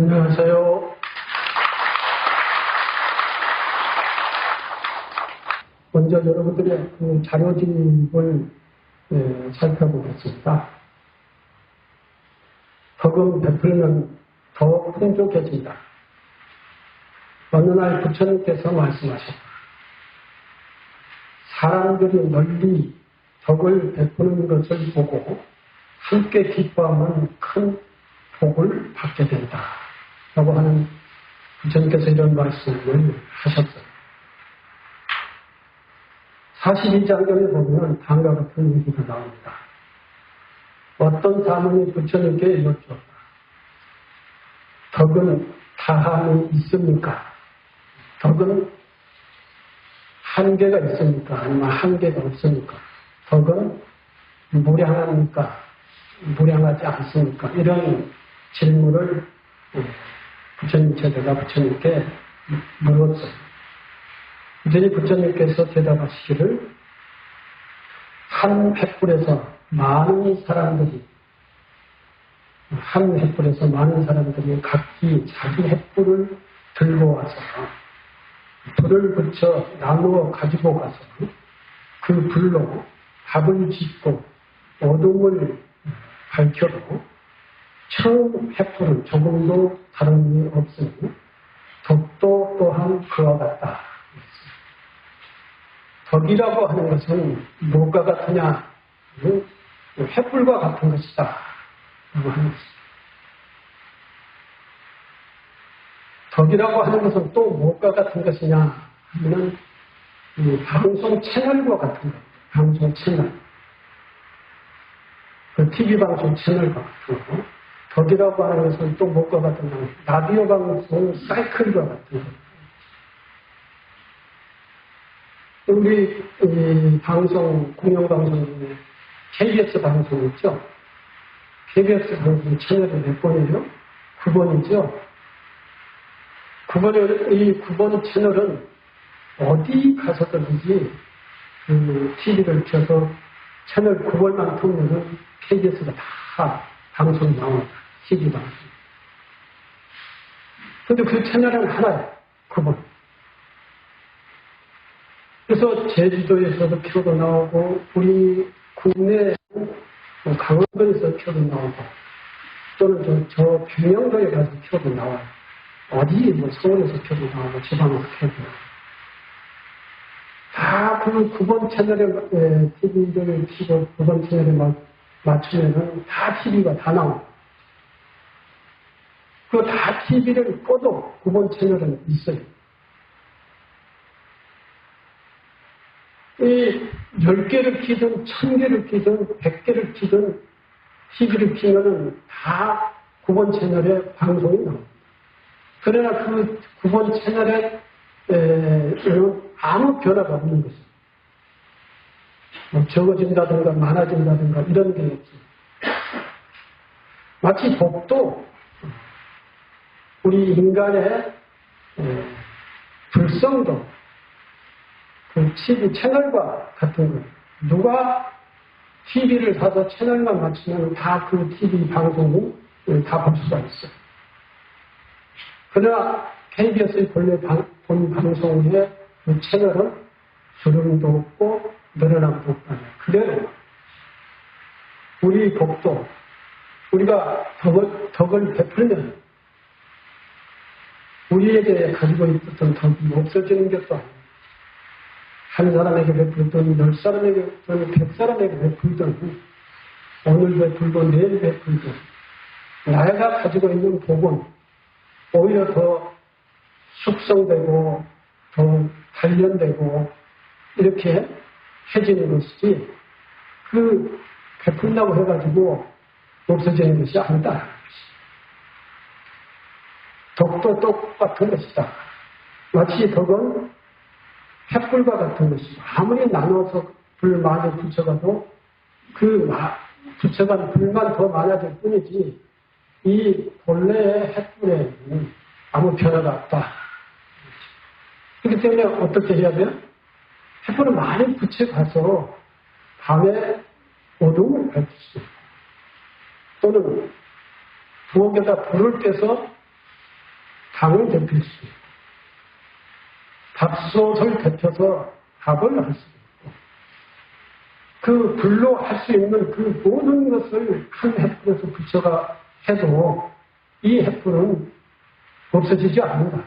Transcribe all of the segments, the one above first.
안녕하세요. 먼저 여러분들의 그 자료집을 살펴보겠습니다. 덕은 베풀면 더 풍족해진다. 어느 날 부처님께서 말씀하셨다. 사람들이 널리 덕을 베푸는 것을 보고 함께 기뻐하면 큰 복을 받게 된다. 라고 하는 부처님께서 이런 말씀을 하셨어요. 42장경에 보면 다음과 같은 얘기가 나옵니다. 어떤 사람이 부처님께 여쭈었다. 덕은 다함이 있습니까? 덕은 한계가 있습니까? 아니면 한계가 없습니까? 덕은 무량합니까? 무량하지 않습니까? 이런 질문을 부처님 제자가 부처님께 물었어요. 그랬더니 부처님께서 대답하시기를 한 횃불에서 많은 사람들이 각기 자기 횃불을 들고 와서 불을 붙여 나누어 가지고 가서 그 불로 밥을 짓고 어둠을 밝혀도 처음 횃불은 조금도 다름이 없으니 덕도 또한 그와 같다. 덕이라고 하는 것은 무엇과 같으냐? 횃불과 같은 것이다. 라고 하는 것입니다. 덕이라고 하는 것은 또 무엇과 같은 것이냐 하면 방송 채널과 같은 것. 방송 채널. 그 TV 방송 채널과 같은 것. 덕이라고 하는 것은 또 무엇과 같은 것. 라디오 방송 사이클과 같은 것. 우리 방송, 공영방송 중에 KBS 방송 있죠? KBS 방송 채널이 몇 번이에요? 9번이죠? 9번 채널은 어디 가서든지 그 TV를 켜서 채널 9번만 틀면은 KBS가 다 방송이 나옵니다. TV 방송. 근데 그 채널은 하나예요. 9번. 그래서 제주도에서도 켜도 나오고 우리 국내 강원도에서 켜도 나오고 또는 저 평양도에 가서 켜도 나와요. 어디 서울에서 켜도 나오고 지방에서 켜도 나오고 다 그 9번 채널에 TV를 켜고 9번 채널에 맞추면은 다 TV가 다 나옵니다. 그 다 TV를 꺼도 9번 채널은 있어요. 이 10개를 키든 1000개를 키든 100개를 키든 TV를 키면은 다 9번 채널에 방송이 나옵니다. 그러나 그 9번 채널에 아무 변화가 없는 것입니다. 뭐 적어진다든가 많아진다든가 이런 게 없습니다. 마치 복도 우리 인간의 불성도 그 TV 채널과 같은 거예요. 누가 TV를 사서 채널만 맞추면 다 그 TV 방송을 다 볼 수가 있어요. 그러나 KBS의 본래 본 방송의 그 채널은 주름도 없고 늘어남도 없다면 그대로 우리 복도 우리가 덕을 베풀면 우리에게 가지고 있었던 덕이 없어지는 것도 아니고 한 사람에게 베풀든 10사람에게 또는 100사람에게 베풀든 오늘 베풀든 내일 베풀든 내가 가지고 있는 복은 오히려 더 숙성되고 더 단련되고 이렇게 해지는 것이지 그 베푼다고 해가지고 없어지는 것이 아니다. 덕도 똑같은 것이다. 마치 덕은 횃불과 같은 것이고 아무리 나눠서 불 많이 붙여가도 그 붙여간 불만 더 많아질 뿐이지 이 본래의 횃불에는 아무 변화가 없다. 그렇기 때문에 어떻게 해야 돼요? 횃불을 많이 붙여가서 밤에 어둠을 밝힐 수 있다. 또는 부엌에다 불을 떼서 당을 대필 수 있고, 밥솥을 데펴서 밥을 할 수 있고, 그 불로 할 수 있는 그 모든 것을 한 횃불에서 붙여가 해도 이 횃불은 없어지지 않는다.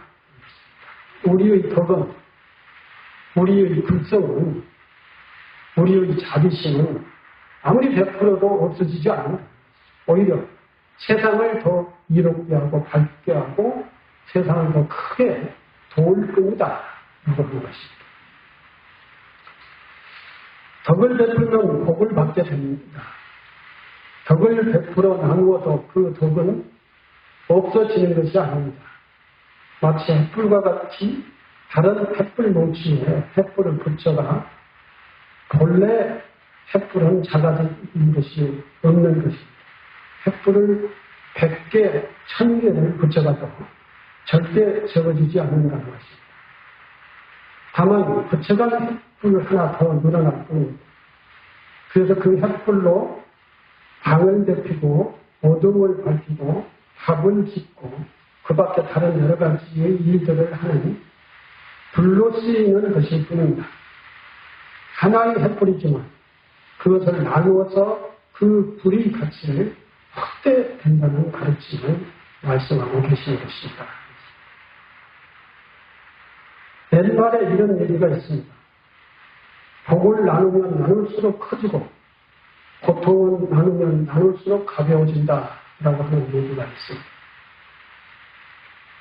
우리의 덕은, 우리의 불성은, 우리의 자비심은 아무리 베풀어도 없어지지 않는다. 오히려 세상을 더 이롭게 하고 밝게 하고 세상을 더 크게 도울 뿐이다. 이거 하는 것입니다. 덕을 베풀면 복을 받게 됩니다. 덕을 베풀어 나누어도 그 덕은 없어지는 것이 아닙니다. 마치 횃불과 같이 다른 횃불 뭉치에 횃불을 붙여가 본래 횃불은 작아진 것이 없는 것입니다. 횃불을 100개, 1000개를 붙여가도 절대 적어지지 않는다는 것입니다. 다만 붙여간 횃불 하나 더 늘어날 뿐입니다. 그래서 그 횃불로 방을 데피고 어둠을 밝히고 밥을 짓고 그 밖에 다른 여러 가지의 일들을 하는 불로 쓰이는 것일 뿐입니다. 하나의 횃불이지만 그것을 나누어서 그 불의 가치를 확대된다는 가르침을 말씀하고 계시는 것입니다. 옛말에 이런 얘기가 있습니다. 복을 나누면 나눌수록 커지고 고통은 나누면 나눌수록 가벼워진다 라고 하는 얘기가 있습니다.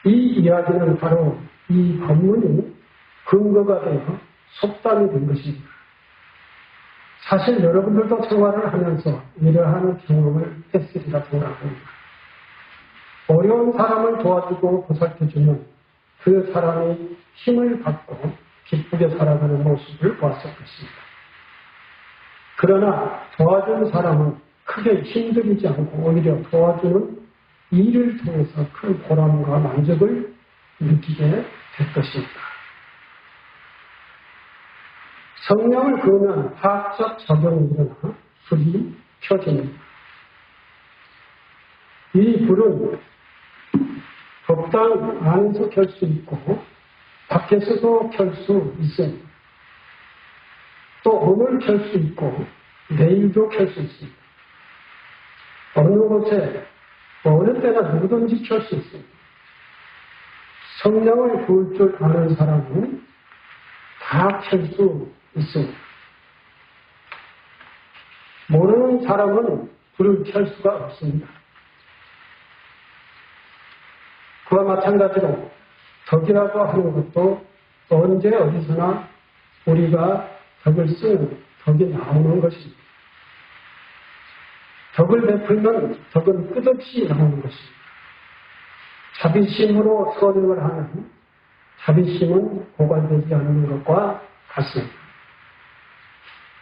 이 이야기는 바로 이 법문이 근거가 되어 속담이 된 것입니다. 사실 여러분들도 생활을 하면서 이러한 경험을 했으리라 생각합니다. 어려운 사람을 도와주고 보살펴주면 그 사람이 힘을 받고 기쁘게 살아가는 모습을 보았을 것입니다. 그러나 도와준 사람은 크게 힘들이지 않고 오히려 도와주는 일을 통해서 큰 보람과 만족을 느끼게 될 것입니다. 성령을 그으면 화학적 작용이 일어나 불이 켜집니다. 이 불은 법당 안에서 켤 수 있고 밖에서도 켤 수 있습니다. 또 오늘 켤 수 있고 내일도 켤 수 있습니다. 어느 곳에 어느 때나 누구든지 켤 수 있습니다. 성령을 구울 줄 아는 사람은 다 켤 수 있습니다. 모르는 사람은 불을 켤 수가 없습니다. 그와 마찬가지로 덕이라고 하는 것도 언제 어디서나 우리가 덕을 쓰는 덕이 나오는 것입니다. 덕을 베풀면 덕은 끝없이 나오는 것입니다. 자비심으로 선행을 하는 자비심은 고갈되지 않는 것과 같습니다.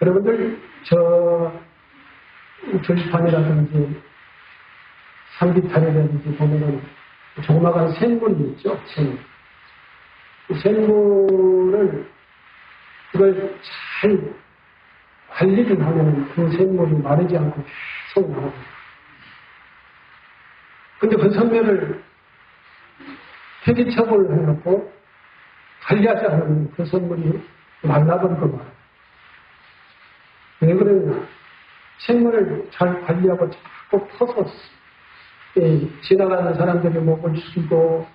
여러분들 들판이라든지 산비탈이라든지 보면은 조그마한 샘물이 있죠. 샘물. 샘물을 그걸 잘 관리를 하면 그 샘물이 마르지 않고 계속 나옵니다. 근데 그 선멸을 폐기처벌을 해놓고 관리하지 않으면 그 선물이 말라버리고 말아요. 왜 그러냐? 샘물을 잘 관리하고 자꾸 퍼서 지나가는 사람들의 목을 숙이고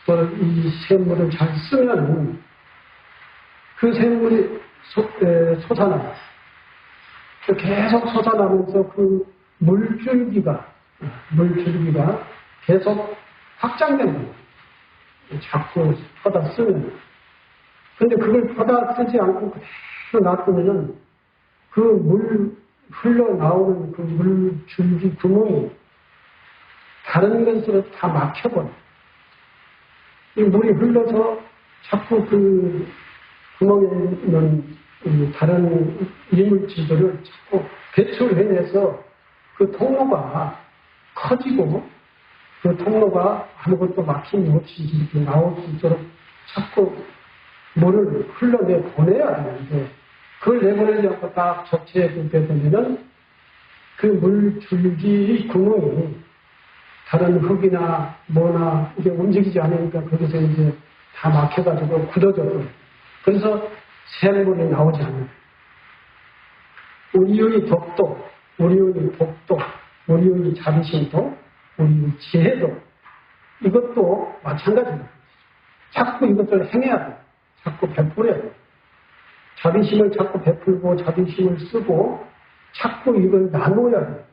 또 이 샘물을 잘 쓰면 그 샘물이 솟아나요. 계속 솟아나면서 그 물줄기가 계속 확장되는 거예요. 자꾸 퍼다 쓰면. 근데 그걸 퍼다 쓰지 않고 그대로 놔두면은 그 물 흘러나오는 그 물줄기 구멍이 다른 것으로 다 막혀버려요. 이 물이 흘러서 자꾸 그 구멍에 있는 다른 이물질들을 자꾸 배출해내서 그 통로가 커지고 그 통로가 아무것도 막힘이 없이 이렇게 나올 수 있도록 자꾸 물을 흘러내 보내야 되는데 그걸 내보내지 않고 딱 적재되게 되면은 그 물줄기 구멍이 다른 흙이나 뭐나 이게 움직이지 않으니까 거기서 이제 다 막혀가지고 굳어져 버려요. 그래서 샘물이 나오지 않아요. 우리의 덕도, 우리의 복도, 우리의 자비심도, 우리의 지혜도 이것도 마찬가지입니다. 자꾸 이것을 행해야 돼요. 자꾸 베풀어야 돼요. 자비심을 자꾸 베풀고 자비심을 쓰고 자꾸 이걸 나눠야 돼요.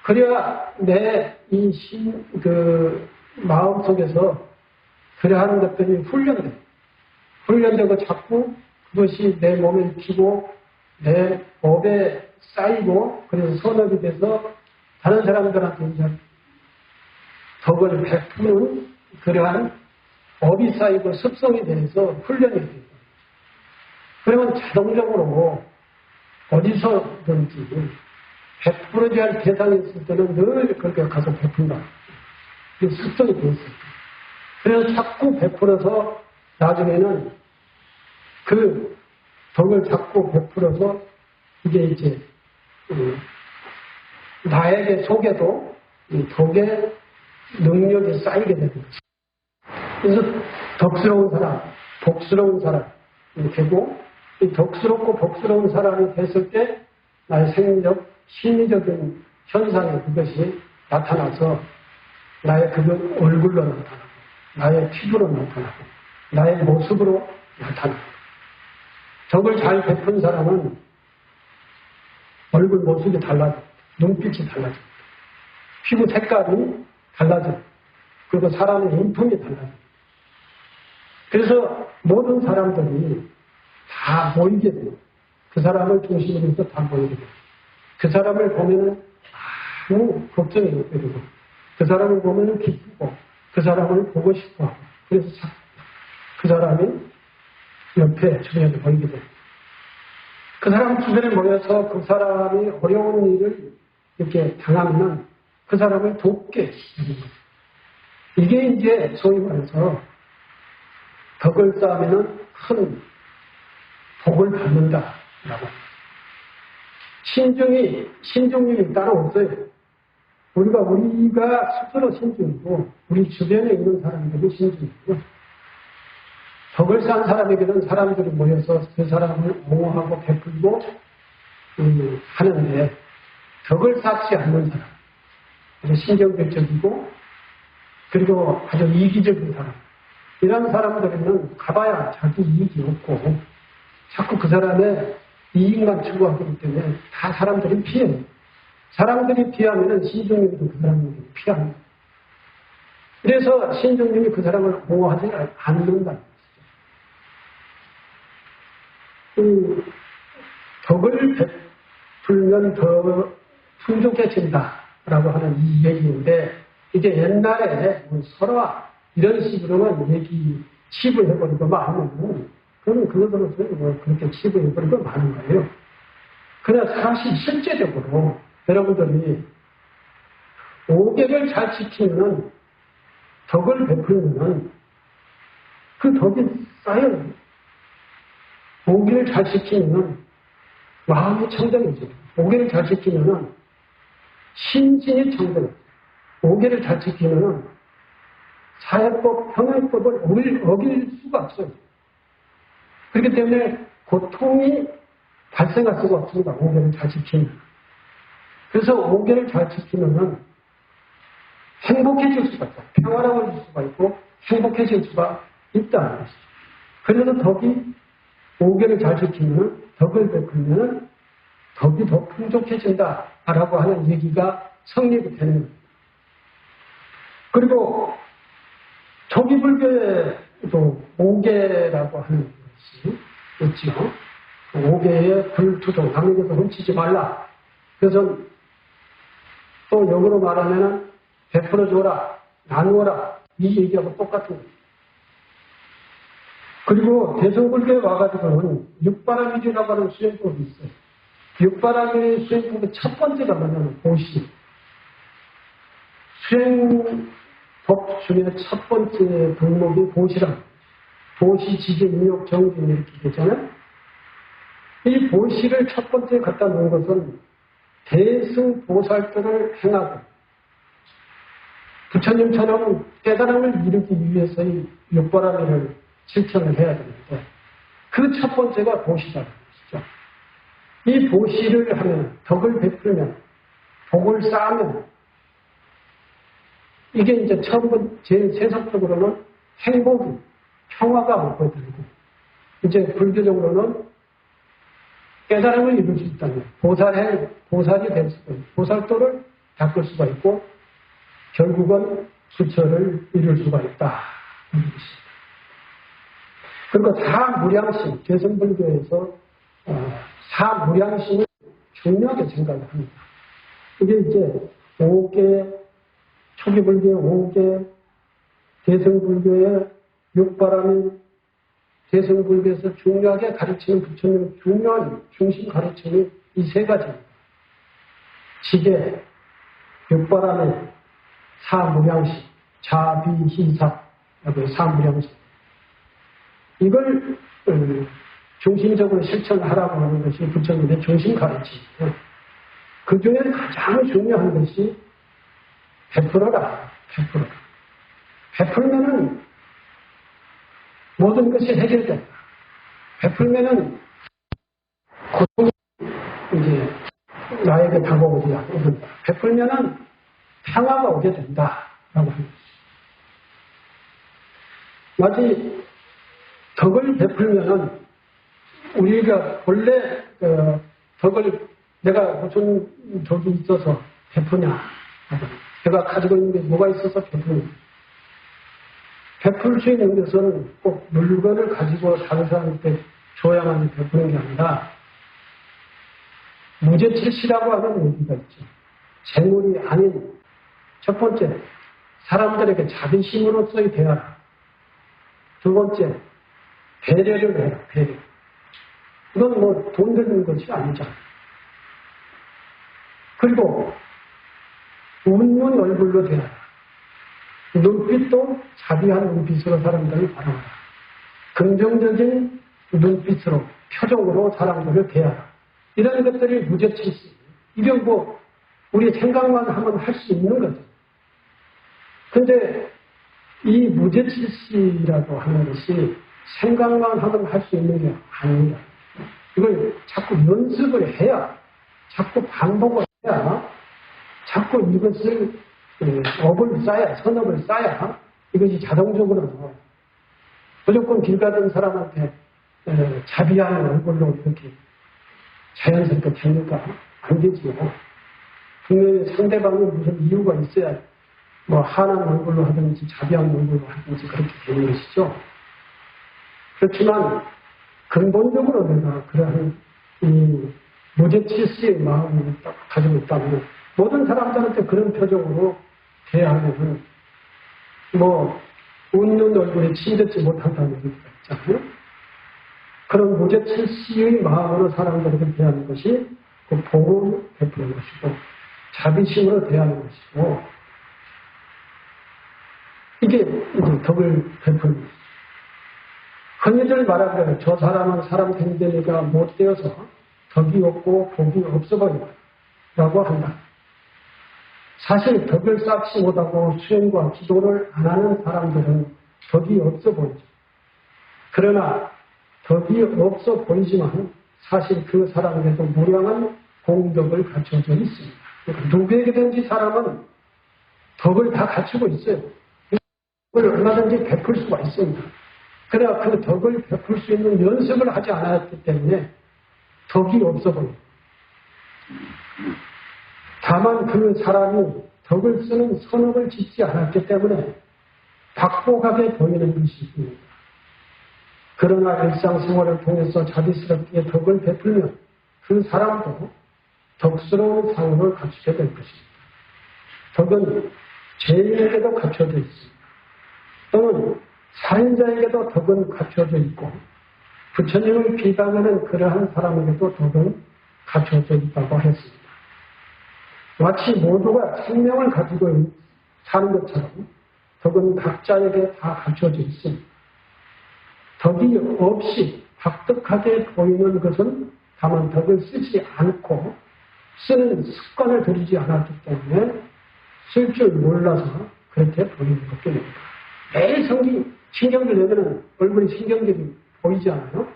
그래야 내 이 마음 속에서 그러한 것들이 훈련돼요. 훈련되고 자꾸 그것이 내 몸에 익히고 내 법에 쌓이고 그래서 선업이 돼서 다른 사람들한테 이제 덕을 베푸는 그러한 법이 쌓이고 습성이 돼서 훈련이 돼요. 그러면 자동적으로 어디서든지 베풀어야 할 대상이 있을 때는 늘 그렇게 가서 베푼다. 그게 습성이 되어 있어요. 그래서 자꾸 베풀어서 나중에는 그 덕을 자꾸 베풀어서 이게 이제 나에게 속에도 이 덕의 능력이 쌓이게 되는 거죠. 그래서 덕스러운 사람, 복스러운 사람이 되고 이 덕스럽고 복스러운 사람이 됐을 때 나의 생리적, 심리적인 현상에 그것이 나타나서 나의 그 얼굴로 나타나고 나의 피부로 나타나고 나의 모습으로 나타나고 덕을 잘 베푼 사람은 얼굴 모습이 달라져 눈빛이 달라져 피부 색깔이 달라져 그리고 사람의 인품이 달라져 그래서 모든 사람들이 다 모이게 돼요. 그 사람을 중심으로 해서 다 모이게 돼요. 그 사람을 보면은 아무 걱정이 없게 되고 그 사람을 보면은 기쁘고 그 사람을 보고 싶어 하고 그래서 그 사람이 옆에 주변에 모이게 돼요. 그 사람 주변에 모여서 그 사람이 어려운 일을 이렇게 당하면은 그 사람을 돕게 되는 거예요. 이게 이제 소위 말해서 덕을 쌓으면은 큰 복을 받는다라고. 신중이 따로 없어요. 우리가 스스로 신중이고, 우리 주변에 있는 사람들이 신중이고, 덕을 쌓은 사람에게는 사람들이 모여서 그 사람을 옹호하고 베풀고 하는데, 덕을 쌓지 않는 사람, 아주 신경질적이고, 그리고 아주 이기적인 사람, 이런 사람들은 가봐야 자기 이익이 없고, 자꾸 그 사람의 이익만 추구하기 때문에 다 사람들이 피해요. 사람들이 피하면 신중님도 그 사람에게 피합니다. 그래서 신중님이 그 사람을 보호하지 않는다는 것이죠. 덕을 베풀면 더 풍족해진다라고 하는 이 얘기인데 이게 옛날에 설화 이런 식으로만 얘기 칩을 해버리고 말하면 그러면 그것으로서 그렇게 칩을 해버리고 마는 거예요. 그러나 사실 실제적으로 여러분들이 5개를 잘 지키면 덕을 베풀면 그 덕이 쌓여요. 5개를 잘 지키면 마음이 청정해져요. 5개를 잘 지키면 심신이 청정해져요. 5개를 잘 지키면 사회법, 평화법을 어길 수가 없어요. 그렇기 때문에 고통이 발생할 수가 없습니다. 5개를 잘 지키면. 그래서 5개를 잘 지키면 행복해질 수가 있어요. 평화로워질 수가 있고 행복해질 수가 있다는 것이죠. 그래서 덕이 5개를 잘 지키면 덕을 베풀면 덕이 더 풍족해진다라고 하는 얘기가 성립이 되는 겁니다. 그리고 초기불교에도 5개라고 하는 것이 있죠. 5개의 불투도 남에게서 훔치지 말라. 그래서 또 역으로 말하면 베풀어줘라, 나누어라 이 얘기하고 똑같은 거예요. 그리고 대성불교에 와가지고는 육바라밀이라고 하는 수행법이 있어요. 육바라밀 수행법의 첫 번째가 뭐냐면 보시. 수행법 중에 첫 번째 종목이 보시라. 보시, 지지, 인욕, 정진 이렇게 되잖아요. 이 보시를 첫 번째 갖다 놓은 것은 대승보살도를 행하고 부처님처럼 깨달음을 이루기 위해서의 육바라밀을 실천을 해야 되는데 그 첫 번째가 보시라는 것이죠. 이 보시를 하면, 덕을 베풀면, 복을 쌓으면 이게 이제 제일 세속적으로는 행복이, 평화가 오거들고 이제 불교적으로는 깨달음을 이룰 수 있다면 보살이 될 수가 있고 보살도를 닦을 수가 있고 결국은 부처를 이룰 수가 있다. 그리고 사무량심, 개성불교에서 사무량심을 중요하게 생각을 합니다. 이게 이제 5개, 초기불교의 5개, 대성불교의 6바라밀, 대성불교에서 중요하게 가르치는 부처님의 중요한 중심 가르침이 이 세 가지입니다. 지계, 6바라밀, 사무량심, 자비희사, 사무량심. 이걸 중심적으로 실천하라고 하는 것이 부처님의 중심 가르침이에요. 그 중에 가장 중요한 것이 베풀어라, 베풀어라. 베풀면은 모든 것이 해결된다. 베풀면은 고통이 이제 나에게 다가오지 않는다. 베풀면은 평화가 오게 된다라고 합니다. 마치 덕을 베풀면은 우리가 원래 덕을 내가 무슨 덕이 있어서 베푸냐, 내가 가지고 있는 게 뭐가 있어서 베푸냐. 베풀 수 있는 것은 꼭 물건을 가지고 다른 사람한테 줘야만 베푸는 게 아니라 무죄칠시라고 하는 얘기가 있죠. 재물이 아닌 첫 번째, 사람들에게 자비심으로서의 대하라. 두 번째, 배려를 해라, 배려. 이건 뭐 돈 드는 것이 아니잖아. 그리고 웃는 얼굴로 대하라. 눈빛도 자비한 눈빛으로 사람들을 바라봐라. 긍정적인 눈빛으로, 표정으로 사람들을 대하라. 이런 것들이 무죄칠시. 이게 뭐 우리 생각만 하면 할 수 있는 거죠. 근데 이 무죄칠시라고 하는 것이 생각만 하면 할 수 있는 게 아닙니다. 이걸 자꾸 연습을 해야, 자꾸 반복을 해야, 자꾸 이것을 업을 쌓아야, 선업을 쌓아야 이것이 자동적으로 나와요. 무조건 길 가던 사람한테 자비하는 얼굴로 이렇게 자연스럽게 됩니까? 안 되지요. 분명히 상대방이 무슨 이유가 있어야 뭐 환한 얼굴로 하든지 자비한 얼굴로 하든지 그렇게 되는 것이죠. 그렇지만 근본적으로 내가 그러한 이 무죄칠시의 마음을 가지고 있다면 모든 사람들한테 그런 표정으로 대하면은 뭐 웃는 얼굴에 침뱉지 못한다는 얘기가 있잖아요. 그런 무죄칠시의 마음으로 사람들에게 대하는 것이 그 복을 베푸는 것이고 자비심으로 대하는 것이고 이게 이제 덕을 베푸는 것이죠. 흔히들 말하기를 저 사람은 사람 행동이가 못되어서 덕이 없고 복이 없어버린다 라고 한다. 사실 덕을 쌓지 못하고 수행과 기도를 안 하는 사람들은 덕이 없어 보이죠. 그러나 덕이 없어 보이지만 사실 그 사람에게도 무량한 공덕을 갖춰져 있습니다. 그러니까 누구에게든지 사람은 덕을 다 갖추고 있어요. 덕을 얼마든지 베풀 수가 있습니다. 그러나 그 덕을 베풀 수 있는 연습을 하지 않았기 때문에 덕이 없어 보여요. 다만 그 사람이 덕을 쓰는 선업을 짓지 않았기 때문에 박복하게 보이는 것이 있습니다. 그러나 일상생활을 통해서 자비스럽게 덕을 베풀면 그 사람도 덕스러운 상을 갖추게 될 것입니다. 덕은 죄인에게도 갖춰져 있습니다. 또는 살인자에게도 덕은 갖춰져 있고 부처님을 비방하는 그러한 사람에게도 덕은 갖춰져 있다고 했습니다. 마치 모두가 생명을 가지고 사는 것처럼 덕은 각자에게 다 갖춰져 있습니다. 덕이 없이 박득하게 보이는 것은 다만 덕을 쓰지 않고 쓰는 습관을 들이지 않았기 때문에 쓸 줄 몰라서 그렇게 보이는 것뿐입니다. 매일 신경질 내면은 얼굴이 신경질이 보이지 않아요?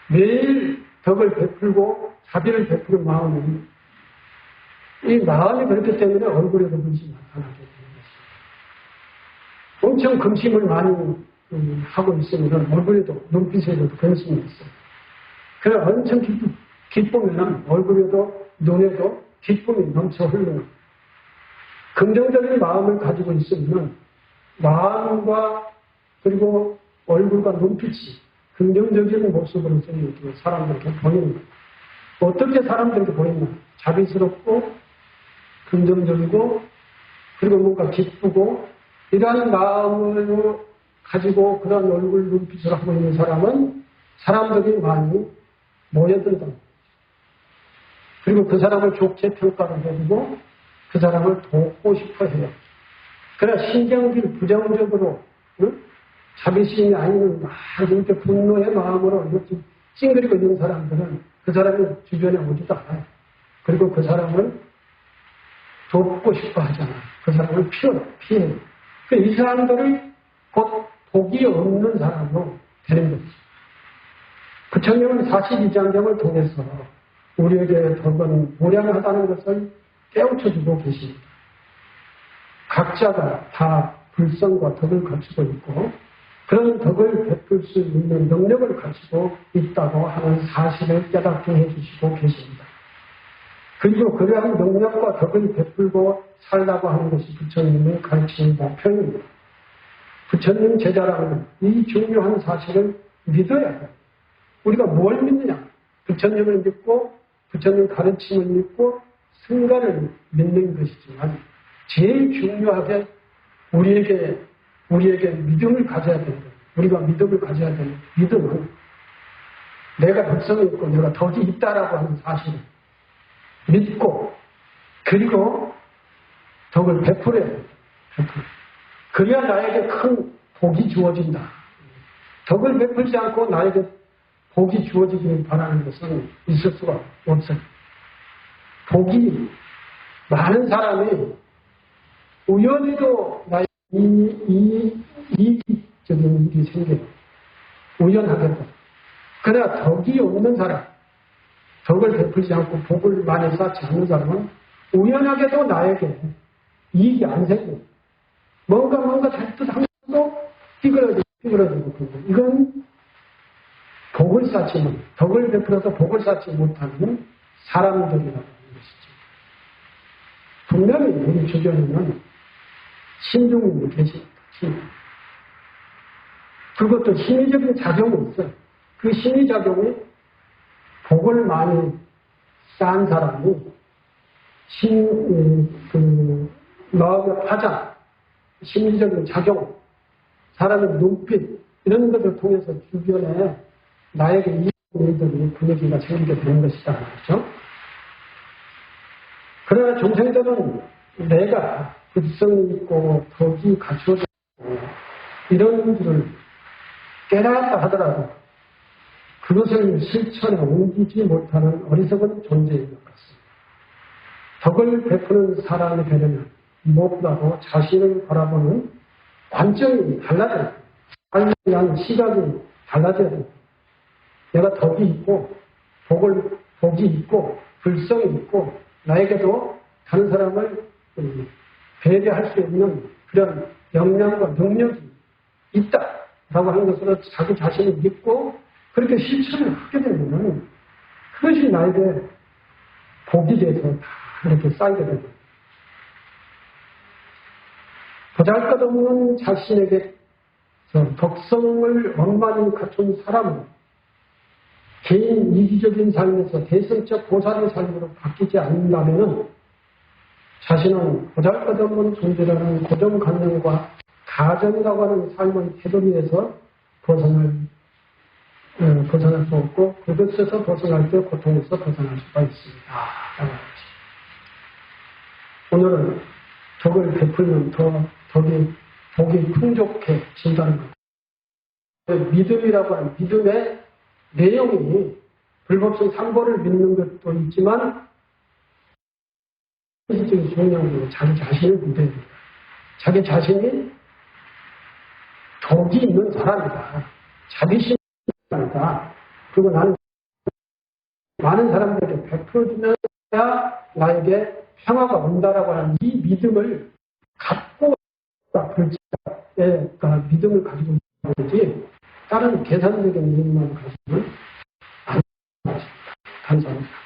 매일 덕을 베풀고 자비를 베푸는 마음은 이 마음이 그렇기 때문에 얼굴에도 그것이 나타나게 되는 것입니다. 엄청 근심을 많이 하고 있으면 얼굴에도 눈빛에도 근심이 있어요. 그래 엄청 기쁘면 얼굴에도 눈에도 기쁨이 넘쳐 흐르는 긍정적인 마음을 가지고 있으면 마음과 그리고 얼굴과 눈빛이 긍정적인 모습으로 사람들에게 보이는 거예요. 어떻게 사람들에게 보이냐? 자비스럽고 긍정적이고 그리고 뭔가 기쁘고 이러한 마음을 가지고 그런 얼굴 눈빛을 하고 있는 사람은 사람들이 많이 모여들다. 그리고 그 사람을 좋게 평가를 해주고 그 사람을 돕고 싶어 해요. 그러나 신경질 부정적으로 자비심이 아니면 막 이렇게 분노의 마음으로 이렇게 찡그리고 있는 사람들은 그 사람이 주변에 오지도 않아요. 그리고 그 사람을 돕고 싶어 하잖아요. 그 사람을 피해요. 이 사람들을 곧 복이 없는 사람으로 되는 거죠. 부처님은 42장경을 통해서 우리에게 덕은 무량하다는 것을 깨우쳐주고 계십니다. 각자가 다 불성과 덕을 갖추고 있고 그런 덕을 베풀 수 있는 능력을 가지고 있다고 하는 사실을 깨닫게 해주시고 계십니다. 그리고 그러한 능력과 덕을 베풀고 살라고 하는 것이 부처님의 가르치는 목표입니다. 부처님 제자라면 이 중요한 사실을 믿어야 해요. 우리가 뭘 믿느냐? 부처님을 믿고 부처님 가르침을 믿고 승가를 믿는 것이지만 제일 중요하게 우리에게 믿음을 가져야 되는 거예요. 우리가 믿음을 가져야 되는 믿음은 내가 덕성이 있고 내가 덕이 있다라고 하는 사실을 믿고 그리고 덕을 베풀어야 돼요. 그래야 나에게 큰 복이 주어진다. 덕을 베풀지 않고 나에게 복이 주어지기를 바라는 것은 있을 수가 없어요. 복이 많은 사람이 우연히도 나의 이익적인 일이 생겨요. 우연하게도. 그러나 덕이 없는 사람, 덕을 베풀지 않고 복을 많이 쌓지 않는 사람은 우연하게도 나에게 이익이 안 생겨요. 뭔가 잘듯 하면서도 삐그러지고 이건 복을 쌓지 덕을 베풀어서 복을 쌓지 못하는 사람들이라고 하는 것이죠. 분명히 우리 주변에는 신중님이 계십니다. 그것도 심리적인 작용이 있어요. 그 심리작용이 복을 많이 쌓은 사람이 마음의 파장, 심리적인 작용, 사람의 눈빛 이런 것을 통해서 주변에 나에게 이익들이 분위기가 생기게 되는 것이다. 그렇죠? 그러나 중생들은 내가 불성이 있고 덕이 갖추어져 있고 이런 줄을 깨달았다 하더라도 그것을 실천에 옮기지 못하는 어리석은 존재인 것 같습니다. 덕을 베푸는 사람이 되려면 무엇보다도 자신을 바라보는 관점이 달라져요. 삶에 대한 시각이 달라져야 돼요. 내가 덕이 있고 복이 있고 불성이 있고 나에게도 다른 사람을 배려할 수 있는 그런 역량과 능력이 있다라고 하는 것으로 자기 자신을 믿고 그렇게 실천을 하게 되면 그것이 나에게 복이 돼서 다 이렇게 쌓이게 됩니다. 보잘것없는 자신에게 덕성을 원만히 갖춘 사람은 개인 이기적인 삶에서 대승적 보살의 삶으로 바뀌지 않는다면 자신은 보잘것없는 존재라는 고정관념과 가정이라고 하는 삶의 테두리에서 벗어날 수 없고 그것에서 벗어날 때 고통에서 벗어날 수가 있습니다. 오늘은 덕을 베풀면 더 복이 풍족해진다는 것. 믿음이라고 하는 믿음의 내용이 불법성 삼보를 믿는 것도 있지만 현실적인 중요한 건 자기 자신을 믿어야 됩니다. 자기 자신이 덕이 있는 사람이다. 자비심이 있는 사람이다. 그리고 나는 많은 사람들에게 베풀어주면서야 나에게 평화가 온다라고 하는 이 믿음을 갖고 불자의 믿음을 가지고 있는 거지 다른 계산적인 믿음만 가지고는 안 됩니다. 감사합니다.